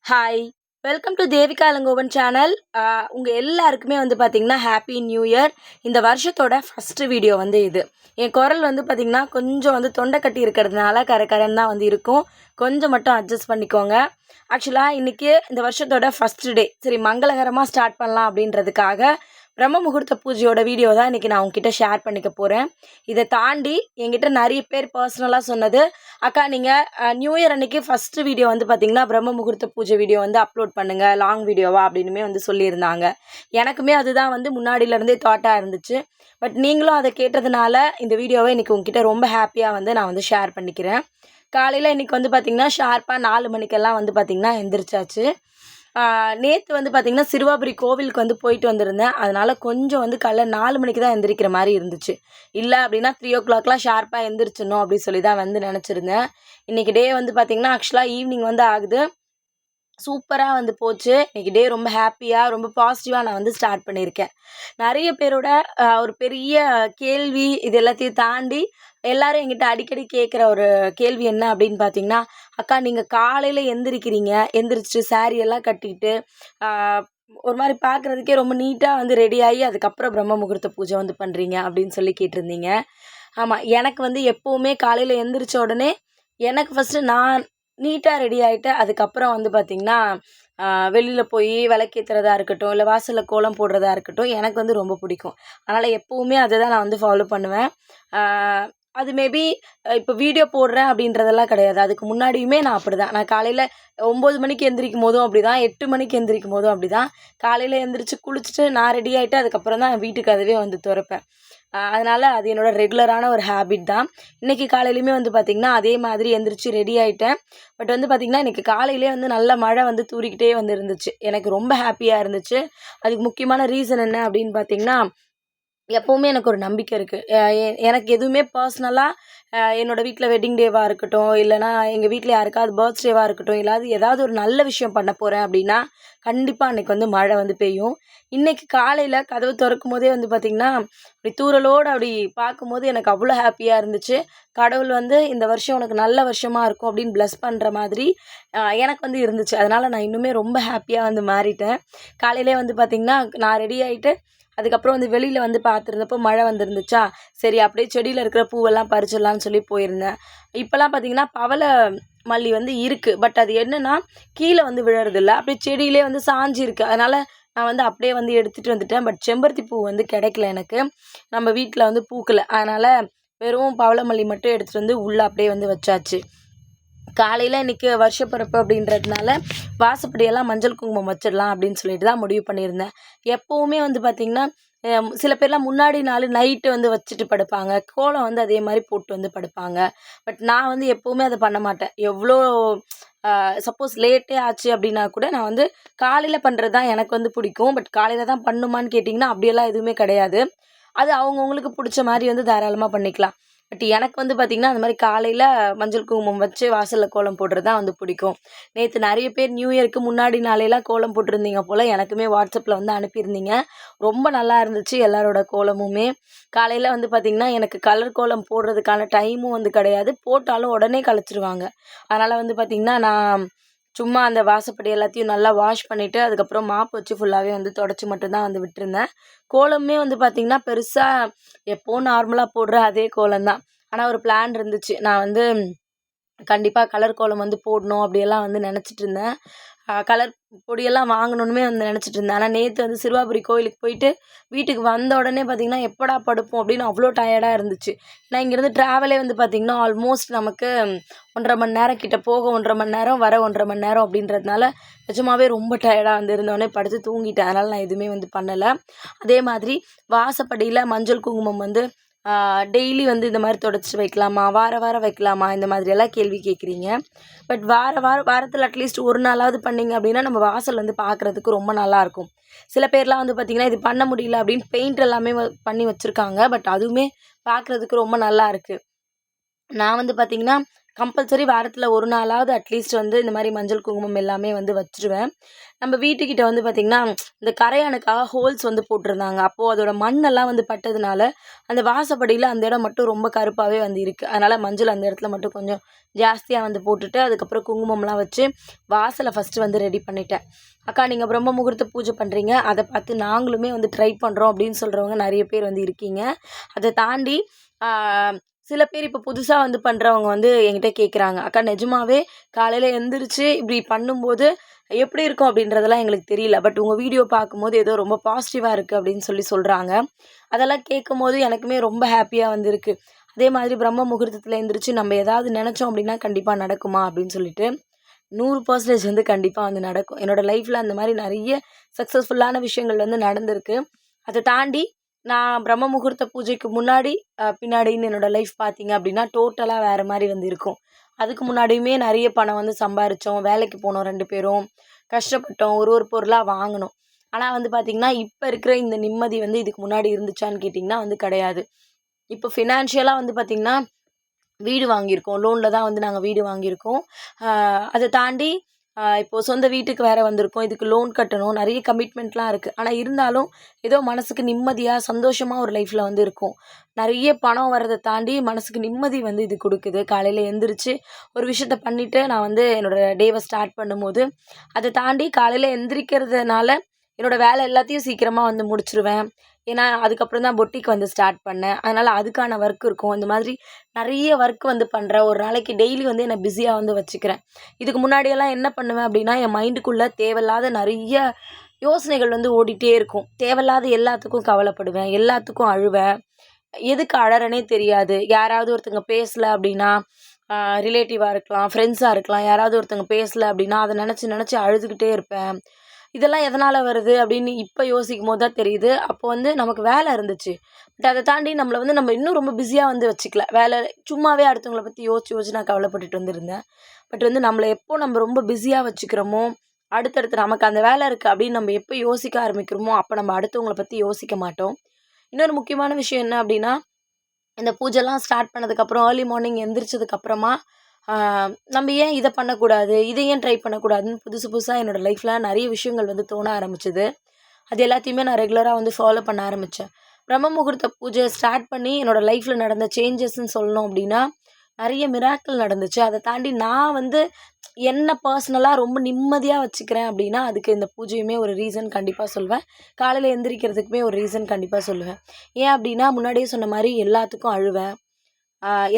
Hi! Welcome to Devika Ilangovan channel. உங்கள் எல்லாருக்குமே பார்த்தீங்கன்னா ஹாப்பி நியூ இயர். இந்த வருஷத்தோட ஃபஸ்ட்டு வீடியோ இது. என் குரல் பார்த்தீங்கன்னா கொஞ்சம் தொண்டை கட்டி இருக்கிறதுனால கரகரன்னு தான் இருக்கும். கொஞ்சம் மட்டும் அட்ஜஸ்ட் பண்ணிக்கோங்க. ஆக்சுவலாக இன்றைக்கி இந்த வருஷத்தோட ஃபஸ்ட்டு டே. சரி, மங்களகரமாக ஸ்டார்ட் பண்ணலாம் அப்படின்றதுக்காக பிரம்ம முகூர்த்த பூஜையோட வீடியோ தான் இன்றைக்கி நான் உங்ககிட்ட ஷேர் பண்ணிக்க போகிறேன். இதை தாண்டி என்கிட்ட நிறைய பேர் பர்சனலாக சொன்னது, அக்கா நீங்கள் நியூ இயர் அன்றைக்கி ஃபஸ்ட்டு வீடியோ பார்த்தீங்கன்னா பிரம்ம முகூர்த்த பூஜை வீடியோ அப்லோட் பண்ணுங்கள், லாங் வீடியோவா அப்படின்னுமே சொல்லியிருந்தாங்க. எனக்குமே அதுதான் முன்னாடியிலேருந்தே தாட்டாக இருந்துச்சு. பட் நீங்களும் அதை கேட்டதுனால இந்த வீடியோவை இன்றைக்கி உங்ககிட்ட ரொம்ப ஹாப்பியாக நான் ஷேர் பண்ணிக்கிறேன். காலையில் இன்றைக்கி பார்த்திங்கன்னா ஷார்ப்பாக 4 மணிக்கெல்லாம் பார்த்திங்கன்னா எந்திரிச்சாச்சு. நேற்று பார்த்திங்கன்னா சிறுவாபுரி கோவிலுக்கு போயிட்டு வந்திருந்தேன். அதனால் கொஞ்சம் காலைல 4 மணிக்கு தான் எந்திரிக்கிற மாதிரி இருந்துச்சு. இல்லை அப்படின்னா 3:00 ஷார்ப்பாக எந்திரிச்சிடணும் அப்படின்னு சொல்லி தான் நினச்சிருந்தேன். இன்றைக்கி டே பார்த்திங்கன்னா ஆக்சுவலாக ஈவினிங் ஆகுது. சூப்பராக போச்சு. இன்றைக்கி டே ரொம்ப ஹாப்பியாக ரொம்ப பாசிட்டிவாக நான் ஸ்டார்ட் பண்ணியிருக்கேன். நிறைய பேரோட ஒரு பெரிய கேள்வி இது எல்லாத்தையும் தாண்டி எல்லோரும் என்கிட்ட அடிக்கடி கேட்குற ஒரு கேள்வி என்ன அப்படின்னு பார்த்தீங்கன்னா, அக்கா நீங்கள் காலையில் எந்திரிக்கிறீங்க, எந்திரிச்சிட்டு சாரியெல்லாம் கட்டிட்டு ஒரு மாதிரி பார்க்குறதுக்கே ரொம்ப நீட்டாக ரெடியாகி அதுக்கப்புறம் பிரம்ம முகூர்த்த பூஜை பண்ணுறீங்க அப்படின்னு சொல்லி கேட்டிருந்தீங்க. ஆமாம், எனக்கு எப்போவுமே காலையில் எந்திரிச்ச உடனே எனக்கு ஃபஸ்ட்டு நான் நீட்டாக ரெடி ஆகிட்டு அதுக்கப்புறம் பார்த்திங்கன்னா வெளியில் போய் விளக்கேற்றுறதா இருக்கட்டும், இல்லை வாசலில் கோலம் போடுறதா இருக்கட்டும், எனக்கு ரொம்ப பிடிக்கும். அதனால் எப்போவுமே அதை தான் நான் ஃபாலோ பண்ணுவேன். அது மேபி இப்போ வீடியோ போடுறேன் அப்படின்றதெல்லாம் கிடையாது. அதுக்கு முன்னாடியுமே நான் அப்படி தான். நான் காலையில் 9 மணிக்கு எந்திரிக்கும் போதும் அப்படி தான், 8 மணிக்கு எந்திரிக்கும் போதும் அப்படி தான். காலையில் எந்திரிச்சு குளிச்சுட்டு நான் ரெடி ஆகிட்டு அதுக்கப்புறம் தான் வீட்டுக்கு அதுவே திறப்பேன். அதனால் அது என்னோடய ரெகுலரான ஒரு ஹேபிட் தான். இன்றைக்கி காலையிலையுமே பார்த்திங்கன்னா அதே மாதிரி எந்திரிச்சு ரெடி ஆகிட்டேன். பட் பார்த்திங்கன்னா இன்றைக்கி காலையிலே நல்ல மழை தூறிக்கிட்டே இருந்துச்சு. எனக்கு ரொம்ப ஹாப்பியாக இருந்துச்சு. அதுக்கு முக்கியமான ரீசன் என்ன அப்படின்னு பார்த்திங்கன்னா, எப்போவுமே எனக்கு ஒரு நம்பிக்கை இருக்குது. எனக்கு எதுவுமே பர்சனலாக என்னோடய வீட்டில் வெட்டிங் டேவாக இருக்கட்டும், இல்லைனா எங்கள் வீட்டில் யாருக்காவது பர்த்டேவாக இருக்கட்டும், ஏதாவது ஒரு நல்ல விஷயம் பண்ண போகிறேன் அப்படின்னா கண்டிப்பாக அன்றைக்கி மழை பெய்யும். இன்றைக்கி காலையில் கதவு திறக்கும் போதே பார்த்திங்கன்னா அப்படி தூறலோடு அப்படி பார்க்கும்போது எனக்கு அவ்வளோ ஹாப்பியாக இருந்துச்சு. கடவுள் இந்த வருஷம் உனக்கு நல்ல வருஷமாக இருக்கும் அப்படின்னு ப்ளஸ் பண்ணுற மாதிரி எனக்கு இருந்துச்சு. அதனால் நான் இன்னுமே ரொம்ப ஹாப்பியாக மாறிட்டேன். காலையிலே பார்த்திங்கன்னா நான் ரெடி ஆகிட்டு அதுக்கப்புறம் வெளியில் பார்த்துருந்தப்போ மழை வந்துருந்துச்சா, சரி அப்படியே செடியில் இருக்கிற பூவெல்லாம் பறிச்சிடலான்னு சொல்லி போயிருந்தேன். இப்போலாம் பார்த்திங்கன்னா பவள மல்லி இருக்குது. பட் அது என்னென்னா கீழே விழறதில்ல, அப்படியே செடியிலே சாஞ்சி இருக்குது. அதனால் நான் அப்படியே எடுத்துகிட்டு வந்துட்டேன். பட் செம்பருத்தி பூ கிடைக்கல எனக்கு. நம்ம வீட்டில் பூக்கலை. அதனால் வெறும் பவள மல்லி மட்டும் எடுத்துகிட்டு உள்ளே அப்படியே வச்சாச்சு. காலையில் இன்றைக்கி வருஷப்பிறப்பு அப்படின்றதுனால வாசப்படியெல்லாம் மஞ்சள் குங்குமம் வச்சிடலாம் அப்படின்னு சொல்லிட்டு தான் முடிவு பண்ணியிருந்தேன். எப்போவுமே பார்த்திங்கன்னா சில பேர்லாம் முன்னாடி நாள் நைட்டு வச்சுட்டு படுப்பாங்க. கோலம் அதே மாதிரி போட்டு படுப்பாங்க. பட் நான் எப்போவுமே அதை பண்ண மாட்டேன். எவ்வளோ சப்போஸ் லேட்டே ஆச்சு அப்படின்னா கூட நான் காலையில் பண்ணுறது தான் எனக்கு பிடிக்கும். பட் காலையில் தான் பண்ணுமான்னு கேட்டிங்கன்னா அப்படியெல்லாம் எதுவுமே கிடையாது. அது அவங்கவுங்களுக்கு பிடிச்ச மாதிரி தாராளமாக பண்ணிக்கலாம். பட் எனக்கு பார்த்திங்கன்னா அந்த மாதிரி காலையில் மஞ்சள் குங்குமம் வச்சு வாசலில் கோலம் போடுறது தான் பிடிக்கும். நேற்று நிறைய பேர் நியூ இயருக்கு முன்னாடி நாளையெல்லாம் கோலம் போட்டிருந்தீங்க போல். எனக்குமே வாட்ஸ்அப்பில் அனுப்பியிருந்தீங்க. ரொம்ப நல்லா இருந்துச்சு எல்லாரோட கோலமுமே. காலையில் பார்த்திங்கன்னா எனக்கு கலர் கோலம் போடுறதுக்கான டைமும் கிடையாது. போட்டாலும் உடனே கழிச்சிருவாங்க. அதனால் பார்த்திங்கன்னா நான் சும்மா அந்த வாசப்படி எல்லாத்தையும் நல்லா வாஷ் பண்ணிவிட்டு அதுக்கப்புறம் மாப் வச்சு ஃபுல்லாகவே தொடச்சி மட்டும்தான் விட்டுருந்தேன். கோலமே பார்த்திங்கன்னா பெருசாக எப்போவும் நார்மலாக போடுற அதே கோலம் தான். ஆனால் ஒரு பிளான் இருந்துச்சு. நான் கண்டிப்பாக கலர் கோலம் போடணும் அப்படியெல்லாம் நினச்சிட்டு இருந்தேன். கலர் பொடியெல்லாம் வாங்கணுன்னுமே நினச்சிட்டு இருந்தேன். ஆனால் நேற்று சிறுவாபுரி கோயிலுக்கு போயிட்டு வீட்டுக்கு வந்த உடனே பார்த்திங்கன்னா எப்படா படுப்போம் அப்படின்னு அவ்வளோ டயர்டாக இருந்துச்சு. ஏன்னா இங்கேருந்து ட்ராவலே பார்த்திங்கன்னா ஆல்மோஸ்ட் நமக்கு 1.5 மணி நேரம் கிட்ட, போக 1.5 மணி நேரம், வர 1.5 மணி நேரம் அப்படின்றதுனால நிஜமாவே ரொம்ப டயர்டாக இருந்தோடனே படுத்து தூங்கிட்டேன். அதனால் நான் எதுவுமே பண்ணலை. அதே மாதிரி வாசப்படியில் மஞ்சள் குங்குமம் டெய்லி இந்த மாதிரி தொடச்சிட்டு வைக்கலாமா, வாரம் வைக்கலாமா, இந்த மாதிரியெல்லாம் கேள்வி கேட்குறீங்க. பட் வாரத்தில் அட்லீஸ்ட் ஒரு நாளாவது பண்ணிங்க அப்படின்னா நம்ம வாசல் பார்க்குறதுக்கு ரொம்ப நல்லாயிருக்கும். சில பேர்லாம் பார்த்திங்கன்னா இது பண்ண முடியல அப்படின்னு பெயிண்ட் எல்லாமே பண்ணி வச்சுருக்காங்க. பட் அதுவுமே பார்க்குறதுக்கு ரொம்ப நல்லா இருக்குது. நான் பார்த்திங்கன்னா கம்பல்சரி வாரத்தில் ஒரு நாளாவது அட்லீஸ்ட் வந்து இந்த மாதிரி மஞ்சள் குங்குமம் எல்லாமே வந்து வச்சுருவேன். நம்ம வீட்டுக்கிட்ட வந்து பார்த்திங்கன்னா இந்த கரையானுக்காக ஹோல்ஸ் வந்து போட்டிருந்தாங்க. அப்போது அதோட மண்ணெல்லாம் வந்து பட்டதுனால அந்த வாசப்படியில் அந்த இடம் மட்டும் ரொம்ப கருப்பாகவே வந்து இருக்குது. அதனால் மஞ்சள் அந்த இடத்துல மட்டும் கொஞ்சம் ஜாஸ்தியாக வந்து போட்டுட்டு அதுக்கப்புறம் குங்குமம்லாம் வச்சு வாசலை ஃபஸ்ட்டு வந்து ரெடி பண்ணிட்டேன். அக்கா நீங்கள் பிரம்ம முகூர்த்த பூஜை பண்ணுறீங்க, அதை பார்த்து நாங்களுமே வந்து ட்ரை பண்ணுறோம் அப்படின்னு சொல்கிறவங்க நிறைய பேர் வந்து இருக்கீங்க. அதை தாண்டி சில பேர் இப்போ புதுசாக வந்து பண்ணுறவங்க வந்து என்கிட்ட கேட்குறாங்க, அக்கா நிஜமாவே காலையில் எழுந்திரிச்சு இப்படி பண்ணும்போது எப்படி இருக்கும் அப்படின்றதெல்லாம் எங்களுக்கு தெரியல. பட் உங்கள் வீடியோ பார்க்கும்போது ஏதோ ரொம்ப பாசிட்டிவாக இருக்குது அப்படின்னு சொல்கிறாங்க. அதெல்லாம் கேட்கும்போது எனக்குமே ரொம்ப ஹாப்பியாக வந்து இருக்குது. அதே மாதிரி பிரம்ம முகூர்த்தத்தில் எழுந்திரிச்சு நம்ம ஏதாவது நினச்சோம் அப்படின்னா கண்டிப்பாக நடக்குமா அப்படின்னு சொல்லிட்டு 100% வந்து கண்டிப்பாக வந்து நடக்கும். என்னோடய லைஃப்பில் அந்த மாதிரி நிறைய சக்ஸஸ்ஃபுல்லான விஷயங்கள் வந்து நடந்திருக்கு. அதை தாண்டி நான் பிரம்ம முகூர்த்த பூஜைக்கு முன்னாடி பின்னாடின்னு என்னோடய லைஃப் பார்த்தீங்க அப்படின்னா டோட்டலாக வேறு மாதிரி வந்து இருக்கும். அதுக்கு முன்னாடியுமே நிறைய பணம் வந்து சம்பாரித்தோம், வேலைக்கு போனோம் 2 பேரும், கஷ்டப்பட்டோம், ஒரு பொருளாக வாங்கினோம். ஆனால் வந்து பார்த்திங்கன்னா இப்போ இருக்கிற இந்த நிம்மதி வந்து இதுக்கு முன்னாடி இருந்துச்சான்னு கேட்டிங்கன்னா வந்து கிடையாது. இப்போ ஃபினான்ஷியலாக வந்து பார்த்திங்கன்னா வீடு வாங்கியிருக்கோம், லோனில் தான் வந்து நாங்கள் வீடு வாங்கியிருக்கோம். அதை தாண்டி இப்போது சொந்த வீட்டுக்கு வேறு வந்திருக்கோம், இதுக்கு லோன் கட்டணும், நிறைய கமிட்மெண்ட்லாம் இருக்குது. ஆனால் இருந்தாலும் ஏதோ மனசுக்கு நிம்மதியாக சந்தோஷமாக ஒரு லைஃப்பில் வந்து இருக்கும். நிறைய பணம் வர்றதை தாண்டி மனசுக்கு நிம்மதி வந்து இது கொடுக்குது. காலையில் எழுந்திரிச்சு ஒரு விஷயத்த பண்ணிவிட்டு நான் வந்து என்னோடய டேவை ஸ்டார்ட் பண்ணும்போது அதை தாண்டி காலையில் எந்திரிக்கிறதுனால என்னோடய வேலை எல்லாத்தையும் சீக்கிரமாக வந்து முடிச்சிருவேன். ஏன்னா அதுக்கப்புறம் தான் பொட்டிக் வந்து ஸ்டார்ட் பண்ணேன். அதனால் அதுக்கான ஒர்க் இருக்கும். இந்த மாதிரி நிறைய ஒர்க் வந்து பண்ணுறேன். ஒரு நாளைக்கு டெய்லி வந்து என்னை பிஸியாக வந்து வச்சுக்கிறேன். இதுக்கு முன்னாடியெல்லாம் என்ன பண்ணுவேன் அப்படின்னா, என் மைண்டுக்குள்ளே தேவையில்லாத நிறைய யோசனைகள் வந்து ஓடிட்டே இருக்கும். தேவையில்லாத எல்லாத்துக்கும் கவலைப்படுவேன், எல்லாத்துக்கும் அழுவேன். எதுக்கு அழறேனே தெரியாது. யாராவது ஒருத்தங்க பேசலை அப்படின்னா, ரிலேட்டிவாக இருக்கலாம், ஃப்ரெண்ட்ஸாக இருக்கலாம், யாராவது ஒருத்தங்க பேசலை அப்படின்னா அதை நினச்சி அழுதுகிட்டே இருப்பேன். இதெல்லாம் எதனால் வருது அப்படின்னு இப்போ யோசிக்கும்போது தான் தெரியுது. அப்போ வந்து நமக்கு வேலை இருந்துச்சு. பட் அதை தாண்டி நம்மளை வந்து நம்ம இன்னும் ரொம்ப பிஸியாக வந்து வச்சுக்கல. வேலை சும்மாவே அடுத்தவங்கள பற்றி யோசிச்சு நான் கவலைப்பட்டுட்டு வந்துருந்தேன். பட் வந்து நம்மளை எப்போ நம்ம ரொம்ப பிஸியாக வச்சுக்கிறோமோ, அடுத்தடுத்து நமக்கு அந்த வேலை இருக்குது அப்படின்னு நம்ம எப்போ யோசிக்க ஆரம்பிக்கிறோமோ, அப்போ நம்ம அடுத்தவங்கள பற்றி யோசிக்க மாட்டோம். இன்னொரு முக்கியமான விஷயம் என்ன அப்படின்னா, இந்த பூஜைலாம் ஸ்டார்ட் பண்ணதுக்கப்புறம் ஏர்லி மார்னிங் எந்திரிச்சதுக்கப்புறமா நம்ம ஏன் இதை பண்ணக்கூடாது, இதை ஏன் ட்ரை பண்ணக்கூடாதுன்னு புதுசாக என்னோடய லைஃப்பில் நிறைய விஷயங்கள் வந்து தோண ஆரம்பிச்சுது. அது எல்லாத்தையுமே நான் ரெகுலராக வந்து ஃபாலோ பண்ண ஆரம்பித்தேன். பிரம்ம முகூர்த்த பூஜை ஸ்டார்ட் பண்ணி என்னோடய லைஃப்பில் நடந்த சேஞ்சஸ்ன்னு சொல்லணும் அப்படின்னா, நிறைய மிராக்கிள் நடந்துச்சு. அதை தாண்டி நான் வந்து என்ன பர்சனலாக ரொம்ப நிம்மதியாக வச்சுக்கிறேன் அப்படின்னா, அதுக்கு இந்த பூஜையுமே ஒரு ரீசன் கண்டிப்பாக சொல்வேன். காலையில் எந்திரிக்கிறதுக்குமே ஒரு ரீசன் கண்டிப்பாக சொல்லுவேன். ஏன் அப்படின்னா, முன்னாடியே சொன்ன மாதிரி எல்லாத்துக்கும் அழுவேன்,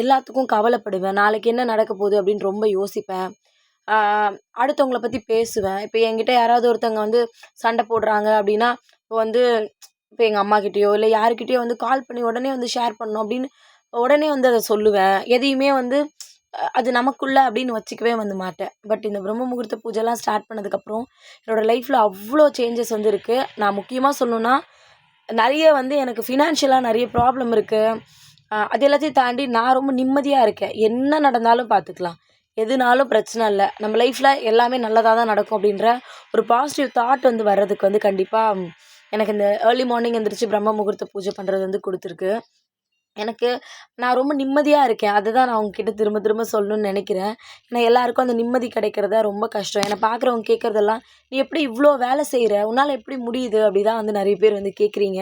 எல்லாத்துக்கும் கவலைப்படுவேன். நாளைக்கு என்ன நடக்க போகுது அப்படின்னு ரொம்ப யோசிப்பேன். அடுத்தவங்கள பற்றி பேசுவேன். இப்போ என்கிட்ட யாராவது ஒருத்தவங்க வந்து சண்டை போடுறாங்க அப்படின்னா, இப்போ வந்து இப்போ எங்கள் அம்மாக்கிட்டேயோ இல்லை யாருக்கிட்டேயோ வந்து கால் பண்ணி உடனே வந்து ஷேர் பண்ணணும் அப்படின்னு உடனே வந்து அதை சொல்லுவேன். எதையுமே வந்து அது நமக்குள்ள அப்படின்னு வச்சுக்கவே வந்து மாட்டேன். பட் இந்த பிரம்ம முகூர்த்த பூஜைலாம் ஸ்டார்ட் பண்ணதுக்கப்புறம் என்னோடய லைஃப்பில் அவ்வளோ சேஞ்சஸ் வந்து இருக்குது. நான் முக்கியமாக சொல்லணுன்னா, நிறைய வந்து எனக்கு ஃபினான்ஷியலாக நிறைய ப்ராப்ளம் இருக்குது. அது எல்லாத்தையும் தாண்டி நான் ரொம்ப நிம்மதியாக இருக்கேன். என்ன நடந்தாலும் பார்த்துக்கலாம், எதுனாலும் பிரச்சனை இல்லை, நம்ம லைஃப்பில் எல்லாமே நல்லதாக தான் நடக்கும் அப்படின்ற ஒரு பாசிட்டிவ் தாட் வந்து வர்றதுக்கு வந்து கண்டிப்பாக எனக்கு இந்த ஏர்லி மார்னிங் எந்திரிச்சு பிரம்ம முகூர்த்த பூஜை பண்ணுறது வந்து கொடுத்துருக்கு. எனக்கு நான் ரொம்ப நிம்மதியாக இருக்கேன். அதுதான் நான் உங்ககிட்ட திரும்ப திரும்ப சொல்லணும்னு நினைக்கிறேன். ஏன்னா எல்லாருக்கும் அந்த நிம்மதி கிடைக்கிறதா ரொம்ப கஷ்டம். என்னை பார்க்குறவங்க கேட்குறதெல்லாம், "நீ எப்படி இவ்வளோ வேலை செய்கிற? உன்னால் எப்படி முடியுது?" அப்படி தான் வந்து நிறைய பேர் வந்து கேட்குறீங்க.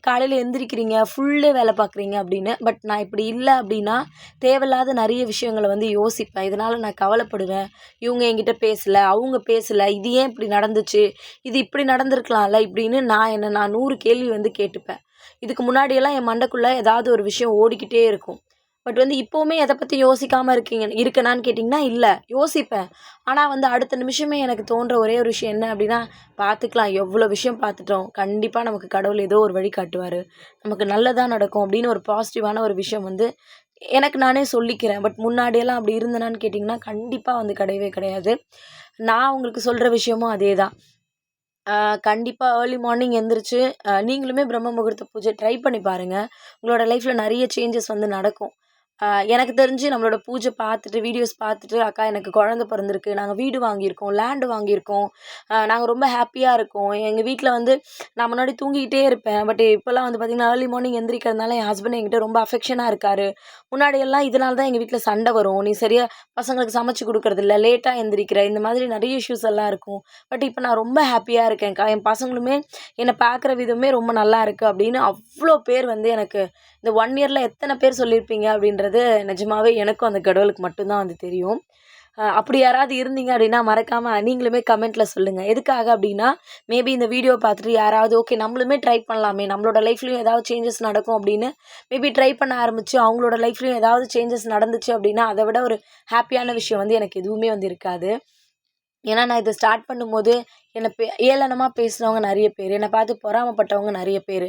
காலையில் எந்திரிக்கிறீங்க, ஃபுல் டே வேலை பார்க்குறீங்க அப்படின்னு. பட் நான் இப்படி இல்லை அப்படின்னா, தேவையில்லாத நிறைய விஷயங்களை வந்து யோசிப்பேன். இதனால் நான் கவலைப்படுவேன். இவங்க என்கிட்ட பேசலை, அவங்க பேசலை, இது ஏன் இப்படி நடந்துச்சு? இது இப்படி நடந்திருக்கலாம்ல இப்படின்னு நான் 100 கேள்வி வந்து கேட்டுப்பேன். இதுக்கு முன்னாடியெல்லாம் என் மண்டைக்குள்ளே ஏதாவது ஒரு விஷயம் ஓடிக்கிட்டே இருக்கும். பட் வந்து இப்போவுமே எதை பற்றி யோசிக்காமல் இருக்கேனான்னு கேட்டிங்கன்னா இல்லை, யோசிப்பேன். ஆனால் வந்து அடுத்த நிமிஷமே எனக்கு தோன்ற ஒரே ஒரு விஷயம் என்ன அப்படின்னா, பார்த்துக்கலாம், எவ்வளோ விஷயம் பார்த்துட்டோம், கண்டிப்பாக நமக்கு கடவுள் ஏதோ ஒரு வழி காட்டுவார், நமக்கு நல்லதாக நடக்கும் அப்படின்னு ஒரு பாசிட்டிவான ஒரு விஷயம் வந்து எனக்கு நானே சொல்லிக்கிறேன். பட் முன்னாடியெல்லாம் அப்படி இருந்தேனான்னு கேட்டிங்கன்னா கண்டிப்பாக வந்து கிடையவே கிடையாது. நான் உங்களுக்கு சொல்கிற விஷயமும் அதே தான். கண்டிப்பா ஏர்லி மார்னிங் எந்திரிச்சு நீங்களுமே பிரம்ம முகூர்த்த பூஜை ட்ரை பண்ணி பாருங்கள். உங்களோட லைஃப்பில் நிறைய சேஞ்சஸ் வந்து நடக்கும். எனக்கு தெரிஞ்சு நம்மளோட பூஜை பார்த்துட்டு, வீடியோஸ் பார்த்துட்டு, "அக்கா எனக்கு குழந்தை பிறந்திருக்கு. நாங்க வீடு வாங்கியிருக்கோம், லேண்டு வாங்கியிருக்கோம். நாங்க ரொம்ப ஹாப்பியா இருக்கோம். எங்க வீட்ல வந்து நான் முன்னாடி தூங்கிக்கிட்டே இருப்பேன். பட் இப்போலாம் வந்து பார்த்தீங்கன்னா, ஏர்லி மார்னிங் எந்திரிக்கிறதுனால என் ஹஸ்பண்ட் என்கிட்ட ரொம்ப அஃபெக்ஷனா இருக்காரு. முன்னாடியெல்லாம் இதனால தான் எங்க வீட்ல சண்டை வரும். நீ சரியா பசங்களுக்கு சமைச்சு குடுக்குறதில்ல, லேட்டா எந்திரிக்கிற, இந்த மாதிரி நிறைய இஷ்யூஸ் எல்லாம் இருக்கும். பட் இப்போ நான் ரொம்ப ஹாப்பியா இருக்கேன்க்கா. என் பசங்களுமே என்னை பார்க்குற விதமே ரொம்ப நல்லா இருக்கு." அப்படின்னு அவ்வளோ பேர் வந்து எனக்கு இந்த 1 இயர்ல எத்தனை பேர் சொல்லியிருப்பீங்க அப்படின்றது நிஜமாவே எனக்கும் அந்த கடவுளுக்கு மட்டும் தான் வந்து தெரியும். அப்படி யாராவது இருந்தீங்க அப்படின்னா மறக்காம நீங்களுமே கமெண்ட்ல சொல்லுங்க. எதுக்காக அப்படின்னா, மேபி இந்த வீடியோ பார்த்துட்டு யாராவது ஓகே நம்மளுமே ட்ரை பண்ணலாமே, நம்மளோட லைஃப்லயும் ஏதாவது சேஞ்சஸ் நடக்கும் அப்படின்னு மேபி ட்ரை பண்ண ஆரம்பிச்சு அவங்களோட லைஃப்லயும் ஏதாவது சேஞ்சஸ் நடந்துச்சு அப்படின்னா, அதை விட ஒரு ஹாப்பியான விஷயம் வந்து எனக்கு எதுவுமே வந்து இருக்காது. ஏன்னா நான் இதை ஸ்டார்ட் பண்ணும்போது என்னை ஏளனமா பேசினவங்க நிறைய பேர், என்னை பார்த்து பொறாமைப்பட்டவங்க நிறைய பேர்,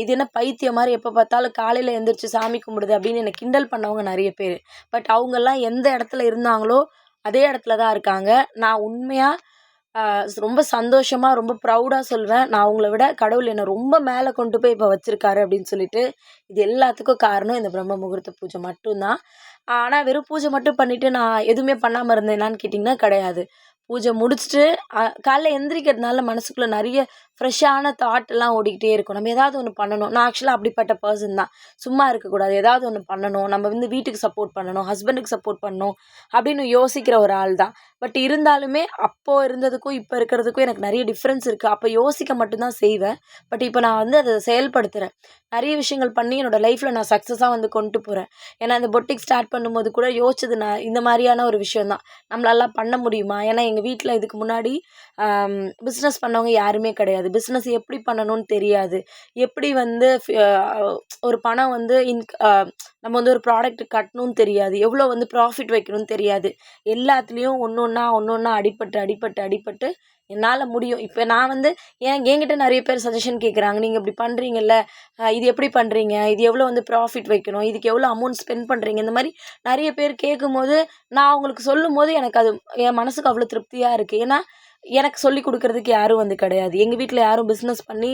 இது என்ன பைத்தியம் மாதிரி எப்போ பார்த்தாலும் காலையில் எழுந்திரிச்சு சாமி கும்பிடுது அப்படின்னு என்னை கிண்டல் பண்ணவங்க நிறைய பேர். பட் அவங்கெல்லாம் எந்த இடத்துல இருந்தாங்களோ அதே இடத்துல தான் இருக்காங்க. நான் உண்மையாக ரொம்ப சந்தோஷமாக ரொம்ப ப்ரௌடாக சொல்வேன், நான் அவங்கள விட கடவுள் என்னை ரொம்ப மேலே கொண்டு போய் இப்போ வச்சுருக்காரு அப்படின்னு சொல்லிட்டு. இது எல்லாத்துக்கும் காரணம் இந்த பிரம்ம முகூர்த்த பூஜை மட்டும்தான். ஆனால் வெறும் பூஜை மட்டும் பண்ணிவிட்டு நான் எதுவுமே பண்ணாமல் இருந்தேனான்னு கேட்டிங்கன்னா கிடையாது. பூஜை முடிச்சுட்டு காலைல எந்திரிக்கிறதுனால மனசுக்குள்ளே நிறைய ஃப்ரெஷ்ஷான தாட்லாம் ஓடிக்கிட்டே இருக்கும். நம்ம ஏதாவது ஒன்று பண்ணணும். நான் ஆக்சுவலாக அப்படிப்பட்ட பர்சன் தான். சும்மா இருக்கக்கூடாது, ஏதாவது ஒன்று பண்ணணும், நம்ம வந்து வீட்டுக்கு சப்போர்ட் பண்ணணும், ஹஸ்பண்டுக்கு சப்போர்ட் பண்ணணும் அப்படின்னு யோசிக்கிற ஒரு ஆள் தான். பட் இருந்தாலுமே அப்போது இருந்ததுக்கும் இப்போ இருக்கிறதுக்கும் எனக்கு நிறைய டிஃப்ரென்ஸ் இருக்குது. அப்போ யோசிக்க மட்டும்தான் செய்வேன். பட் இப்போ நான் வந்து அதை செயல்படுத்துகிறேன். நிறைய விஷயங்கள் பண்ணி என்னோடய லைஃப்பில் நான் சக்ஸஸாக வந்து கொண்டு போகிறேன். ஏன்னா இந்த பொட்டிக் ஸ்டார்ட் பண்ணும்போது கூட யோசிச்சது நான் இந்த மாதிரியான ஒரு விஷயம் தான். நம்மளால பண்ண முடியுமா? ஏன்னா எங்கள் வீட்டில் இதுக்கு முன்னாடி பிஸ்னஸ் பண்ணவங்க யாருமே கிடையாது. பிஸ்னஸ் எப்படி பண்ணணும்னு தெரியாது. எப்படி வந்து ஒரு பணம் வந்து நம்ம வந்து ஒரு ப்ராடக்ட் கட்டணும்னு தெரியாது. எவ்வளோ வந்து ப்ராஃபிட் வைக்கணும்னு தெரியாது. எல்லாத்துலேயும் ஒன்று அடிபட்டு என்னால் முடியும். இப்போ நான் வந்து என்கிட்ட நிறைய பேர் சஜஷன் கேட்குறாங்க. நீங்கள் இப்படி பண்ணுறீங்கல்ல, இது எப்படி பண்ணுறீங்க? இது எவ்வளோ வந்து ப்ராஃபிட் வைக்கணும்? இதுக்கு எவ்வளோ அமௌண்ட் ஸ்பெண்ட் பண்ணுறீங்க? இந்த மாதிரி நிறைய பேர் கேட்கும்போது நான் அவங்களுக்கு சொல்லும்போது எனக்கு அது என் மனசுக்கு அவ்வளோ திருப்தியாக இருக்குது. ஏன்னா எனக்கு சொல்லிக் கொடுக்குறதுக்கு யாரும் வந்து கிடையாது. எங்கள் வீட்டில் யாரும் பிஸ்னஸ் பண்ணி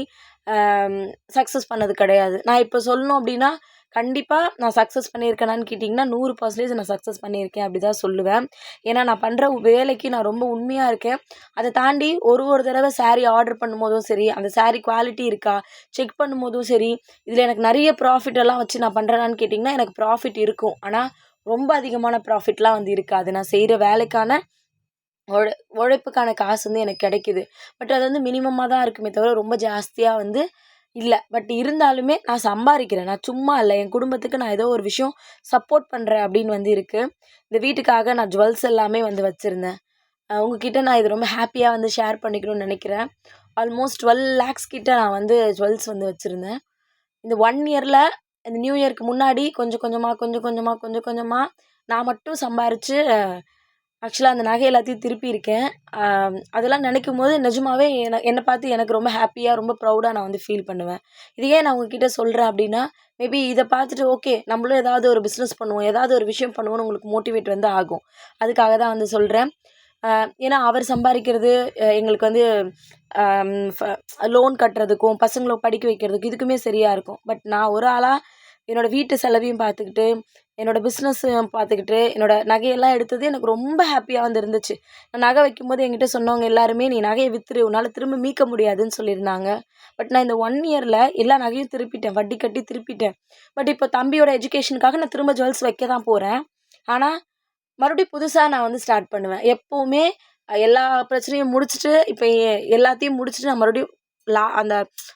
சக்ஸஸ் பண்ணது கிடையாது. நான் இப்போ சொல்லணும் அப்படின்னா கண்டிப்பாக நான் சக்ஸஸ் பண்ணியிருக்கேனான்னு கேட்டிங்கன்னா 100% நான் சக்ஸஸ் பண்ணியிருக்கேன் அப்படி தான் சொல்லுவேன். ஏன்னா நான் பண்ணுற வேலைக்கு நான் ரொம்ப உண்மையாக இருக்கேன். அதை தாண்டி ஒரு தடவை சாரீ ஆர்டர் பண்ணும்போதும் சரி, அந்த சாரீ குவாலிட்டி இருக்கா செக் பண்ணும்போதும் சரி, இதில் எனக்கு நிறைய ப்ராஃபிட் எல்லாம் வச்சு நான் பண்ணுறேனான்னு கேட்டிங்கன்னா எனக்கு ப்ராஃபிட் இருக்கும். ஆனால் ரொம்ப அதிகமான ப்ராஃபிட்லாம் வந்து இருக்காது. நான் செய்கிற வேலைக்கான உழைப்புக்கான காசு வந்து எனக்கு கிடைக்குது. பட் அது வந்து மினிமமாக தான் இருக்குமே தவிர ரொம்ப ஜாஸ்தியாக வந்து இல்லை. பட் இருந்தாலுமே நான் சம்பாதிக்கிறேன். நான் சும்மா இல்லை. என் குடும்பத்துக்கு நான் ஏதோ ஒரு விஷயம் சப்போர்ட் பண்ணுறேன் அப்படின்னு வந்து இருக்குது. இந்த வீட்டுக்காக நான் ஜுவல்ஸ் எல்லாமே வந்து வச்சுருந்தேன். உங்ககிட்ட நான் இது ரொம்ப ஹாப்பியாக வந்து ஷேர் பண்ணிக்கணும்னு நினைக்கிறேன். ஆல்மோஸ்ட் 12 lakhs கிட்ட நான் வந்து ஜுவல்ஸ் வந்து வச்சுருந்தேன். இந்த 1 இயரில் இந்த நியூ இயர்க்கு முன்னாடி கொஞ்சம் கொஞ்சமாக நான் மட்டும் சம்பாரித்து ஆக்சுவலாக அந்த நகை எல்லாத்தையும் திருப்பியிருக்கேன். அதெல்லாம் நினைக்கும்போது நிஜமாவே என்னை பார்த்து எனக்கு ரொம்ப ஹாப்பியாக ரொம்ப ப்ரௌடாக நான் வந்து ஃபீல் பண்ணுவேன். இது ஏன் நான் உங்ககிட்ட சொல்கிறேன் அப்படின்னா, மேபி இதை பார்த்துட்டு ஓகே நம்மளும் ஏதாவது ஒரு பிஸ்னஸ் பண்ணுவோம், ஏதாவது ஒரு விஷயம் பண்ணுவோம்னு உங்களுக்கு மோட்டிவேட் வந்து ஆகும். அதுக்காக தான் வந்து சொல்கிறேன். ஏன்னா அவர் சம்பாதிக்கிறது எங்களுக்கு வந்து லோன் கட்டுறதுக்கும் பசங்களை படிக்க வைக்கிறதுக்கும் இதுக்குமே சரியாக இருக்கும். பட் நான் ஒரு ஆளாக என்னோடய வீட்டு செலவையும் பார்த்துக்கிட்டு, என்னோடய பிஸ்னஸையும் பார்த்துக்கிட்டு, என்னோடய நகையெல்லாம் எடுத்தது எனக்கு ரொம்ப ஹாப்பியாக வந்து இருந்துச்சு. நான் நகை வைக்கும்போது என்கிட்ட சொன்னவங்க எல்லாருமே, "நீ நகையை விற்றுரு, உன்னால் திரும்ப மீட்க முடியாதுன்னு" சொல்லியிருந்தாங்க. பட் நான் இந்த 1 இயரில் எல்லா நகையும் திருப்பிட்டேன், வட்டி கட்டி திருப்பிட்டேன். பட் இப்போ தம்பியோட எஜுகேஷனுக்காக நான் திரும்ப ஜுவல்ஸ் வைக்க தான் போகிறேன். ஆனால் மறுபடியும் புதுசாக நான் வந்து ஸ்டார்ட் பண்ணுவேன். எப்போவுமே எல்லா பிரச்சனையும் முடிச்சுட்டு, இப்போ எல்லாத்தையும் முடிச்சுட்டு நான் மறுபடியும் அந்த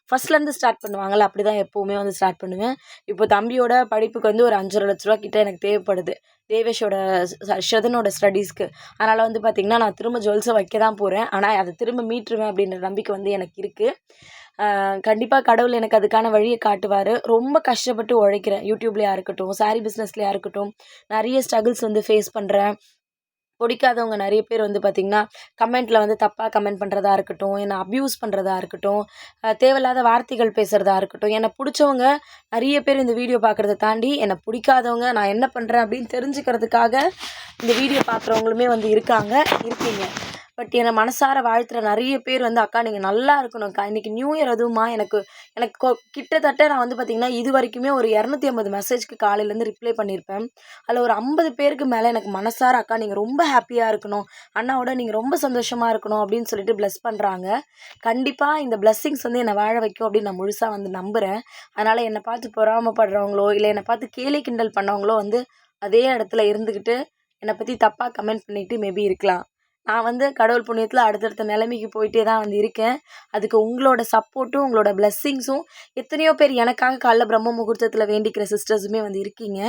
ஃபஸ்ட்லேருந்து ஸ்டார்ட் பண்ணுவாங்கள்ல, அப்படி தான் எப்போவுமே வந்து ஸ்டார்ட் பண்ணுவேன். இப்போ தம்பியோட படிப்புக்கு வந்து ஒரு 5.5 லட்ச ரூபா கிட்ட எனக்கு தேவைப்படுது. தேவேஷோட ஷதனோட ஸ்டடீஸ்க்கு. அதனால் வந்து பார்த்திங்கன்னா நான் திரும்ப ஜுவல்ஸை வைக்க தான் போகிறேன். ஆனால் அதை திரும்ப மீட்டுருவேன் அப்படின்ற நம்பிக்கை வந்து எனக்கு இருக்குது. கண்டிப்பாக கடவுள் எனக்கு அதுக்கான வழியை காட்டுவார். ரொம்ப கஷ்டப்பட்டு உழைக்கிறேன். யூடியூப்லையா இருக்கட்டும், சாரீ பிஸ்னஸ்லையா இருக்கட்டும், நிறைய ஸ்ட்ரகிள்ஸ் வந்து ஃபேஸ் பண்ணுறேன். பிடிக்காதவங்க நிறைய பேர் வந்து பார்த்திங்கன்னா கமெண்ட்டில் வந்து தப்பாக கமெண்ட் பண்ணுறதா இருக்கட்டும், என்னை அப்யூஸ் பண்ணுறதா இருக்கட்டும், தேவையில்லாத வார்த்தைகள் பேசுகிறதா இருக்கட்டும். என்னை பிடிச்சவங்க நிறைய பேர் இந்த வீடியோ பார்க்குறத தாண்டி என்னை பிடிக்காதவங்க நான் என்ன பண்ணுறேன் அப்படின்னு தெரிஞ்சுக்கிறதுக்காக இந்த வீடியோ பார்க்குறவங்களுமே வந்து இருக்கீங்க. பட் என்னை மனசார வாழ்த்துற நிறைய பேர் வந்து அக்கா நீங்கள் நல்லா இருக்கணும்க்கா, இன்றைக்கி நியூ இயர் அதுவுமா எனக்கு எனக்கு கிட்டத்தட்ட நான் வந்து பார்த்திங்கன்னா இது வரைக்குமே ஒரு 250 மெசேஜ்க்கு காலையிலேருந்து ரிப்ளை பண்ணியிருப்பேன். அதில் ஒரு 50 பேருக்கு மேலே எனக்கு மனசார அக்கா நீங்கள் ரொம்ப ஹாப்பியாக இருக்கணும், அண்ணாவோட நீங்கள் ரொம்ப சந்தோஷமாக இருக்கணும் அப்படின்னு சொல்லிட்டு ப்ளஸ் பண்ணுறாங்க. கண்டிப்பாக இந்த பிளெஸ்ஸிங்ஸ் வந்து என்னை வாழ வைக்கும் அப்படின்னு நான் முழுசாக வந்து நம்புகிறேன். அதனால் என்னை பார்த்து பொறாமப்படுறவங்களோ இல்லை என்னை பார்த்து கேலி கிண்டல் பண்ணவங்களோ வந்து அதே இடத்துல இருந்துக்கிட்டு என்னை பற்றி தப்பாக கமெண்ட் பண்ணிட்டு மேபி இருக்கலாம். நான் வந்து கடவுள் புண்ணியத்தில் அடுத்தடுத்த நிலைமைக்கு போயிட்டே தான் வந்து இருக்கேன். அதுக்கு உங்களோட சப்போர்ட்டும் உங்களோட பிளெஸ்ஸிங்ஸும் எத்தனையோ பேர் எனக்காக காலைல பிரம்ம முகூர்த்தத்தில் வேண்டிக்கிற சிஸ்டர்ஸுமே வந்து இருக்கீங்க.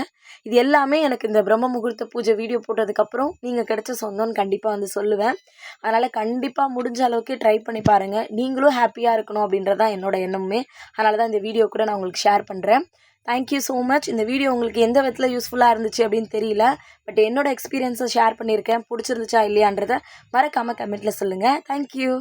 இது எல்லாமே எனக்கு இந்த பிரம்ம முகூர்த்த பூஜை வீடியோ போட்டதுக்கப்புறம் நீங்கள் கிடைச்ச சொந்தம்னு கண்டிப்பாக வந்து சொல்லுவேன். அதனால் கண்டிப்பாக முடிஞ்ச அளவுக்கு ட்ரை பண்ணி பாருங்கள். நீங்களும் ஹாப்பியாக இருக்கணும் அப்படின்றது தான் என்னோட எண்ணமுமே. அதனால தான் இந்த வீடியோ கூட நான் உங்களுக்கு ஷேர் பண்ணுறேன். Thank you so much. இந்த வீடியோ உங்களுக்கு எந்த விதத்தில் யூஸ்ஃபுல்லாக இருந்துச்சு அப்படின்னு தெரியல. பட் என்னோட எக்ஸ்பீரியன்ஸை ஷேர் பண்ணியிருக்கேன். பிடிச்சிருந்துச்சா இல்லையான்றதை மறக்காமல் கமெண்ட்டில் சொல்லுங்கள். தேங்க்யூ.